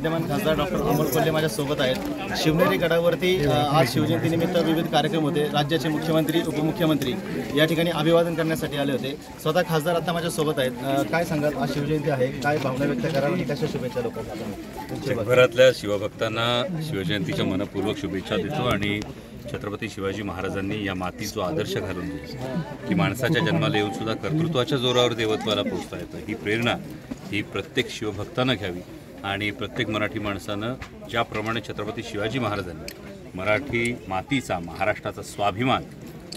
विद्यमान खासदार डॉक्टर अमोल कोल्हे माझ्यासोबत आहेत। शिवनेरी गडावरती आज शिवजयंतीनिमित्त विविध कार्यक्रम होते। राज्याचे मुख्यमंत्री उपमुख्यमंत्री या ठिकाणी अभिवादन करण्यासाठी आले होते। स्वतः खासदार आता माझ्यासोबत आहेत। काय सांगाल, आज शिवजयंती आहे, काय भावना व्यक्त कराल आणि कशा शुभेच्छा लोकांना? जगभरातल्या शिवभक्तांना शिवजयंतीच्या मनपूर्वक शुभेच्छा देतो आणि छत्रपती शिवाजी महाराजांनी या मातीत जो आदर्श घालून दिला की माणसाच्या जन्माला येऊन सुद्धा कर्तृत्वाच्या जोरावर देवत्वाला पोहोचता येतं, ही प्रेरणा ही प्रत्येक शिवभक्तानं घ्यावी आणि प्रत्येक मराठी माणसानं ज्याप्रमाणे छत्रपती शिवाजी महाराजांनी मराठी मातीचा महाराष्ट्राचा स्वाभिमान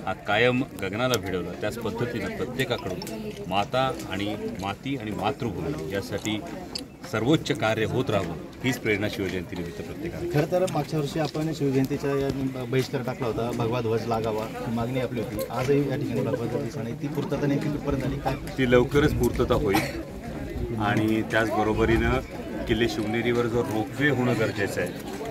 हा कायम गगनाला भिडवला, त्याच पद्धतीनं प्रत्येकाकडून माता आणि माती आणि मातृभूमी यासाठी सर्वोच्च कार्य होत राहावं हीच प्रेरणा शिवजयंतीनिमित्त प्रत्येकाला। खरं तर मागच्या वर्षी आपण शिवजयंतीच्या बहिष्कार टाकला होता, भगवा ध्वज लागावा ही मागणी आपली होती। आजही या ठिकाणी भगवा ध्वज आणि ती पूर्तता नेमकी कुठपर्यंत झाली, काय ती लवकरच पूर्तता होईल आणि त्याचबरोबरीनं किल्ले शिवनेरीवर जो रोपवे होणं गरजेचं आहे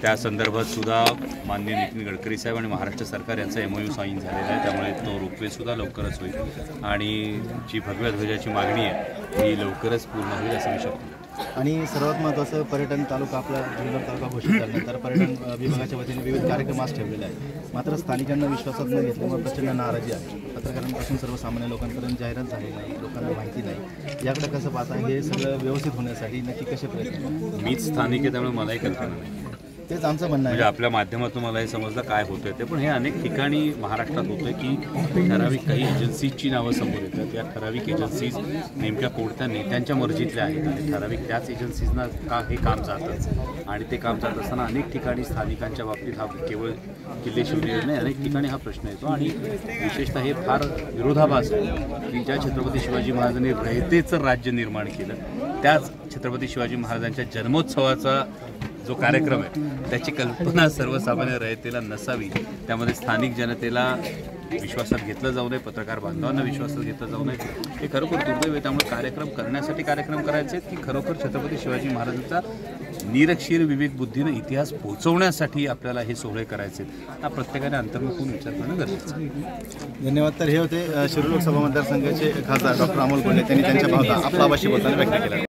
त्या संदर्भात सुद्धा माननीय नितीन गडकरी साहेब आणि महाराष्ट्र सरकार यांचा MOU साईन झालेला आहे, त्यामुळे तो रोपवे सुद्धा लवकरच होईल आणि जी भगव्या ध्वजाची मागणी आहे ती लवकरच पूर्ण होईल असं मी शकतो। आणि सर्वात महत्त्वाचं, पर्यटन तालुका आपला जुन्नर तालुका घोषित झाल्यानंतर पर्यटन विभागाच्या वतीने विविध कार्यक्रम आज ठेवलेले आहेत, मात्र स्थानिकांना विश्वासात न घेतल्यामुळे प्रचंड नाराजी आहे। पत्रकारांपासून सर्वसामान्य लोकांपर्यंत जाहिरात झाली नाही, लोकांना माहिती नाही, याकडे कसं पाहता? हे सगळं व्यवस्थित होण्यासाठी नक्की कसे प्रयत्न? मीच स्थानिक आहे त्यामुळे मलाही कल्पना नाही, तेच आमचं म्हणणं आहे। म्हणजे आपल्या माध्यमातून मला हे समजलं काय होतंय ते, पण हे अनेक ठिकाणी महाराष्ट्रात होतंय की ठराविक काही एजन्सीजची नावं समोर येतात। या ठराविक एजन्सीज नेमक्या कोणत्या नेत्यांच्या मर्जीतल्या आहेत आणि ठराविक त्याच एजन्सीजना का हे काम जातं आणि ते काम जात असताना अनेक ठिकाणी स्थानिकांच्या बाबतीत हा केवळ किल्ले शिवनेरी नाही, अनेक ठिकाणी हा प्रश्न येतो आणि विशेषतः हे फार विरोधाभास आहे की ज्या छत्रपती शिवाजी महाराजांनी रयतेचं राज्य निर्माण केलं त्याच छत्रपती शिवाजी महाराजांच्या जन्मोत्सवाचा जो कार्यक्रम आहे त्याची कल्पना सर्वसामान्य रयतेला नसावी, त्यामध्ये स्थानिक जनतेला विश्वासात घेतलं जाऊ नये, पत्रकार बांधवांना विश्वासात घेतलं जाऊ नये, हे खरोखर दुर्दैव आहे। त्यामुळे कार्यक्रम करण्यासाठी कार्यक्रम करायचे आहेत की खरोखर छत्रपती शिवाजी महाराजांचा निरक्षीर विवेक बुद्धीनं इतिहास पोहोचवण्यासाठी आपल्याला हे सोहळे करायचे आहेत, हा प्रत्येकाने अंतर्मुख होऊन विचार करणं गरजेचं आहे। धन्यवाद। तर हे होते शिरूर लोकसभा मतदारसंघाचे खासदार डॉक्टर अमोल कोल्हे, त्यांनी त्यांच्या भावना आपल्या आवाशी बोलताना व्यक्त केल्या।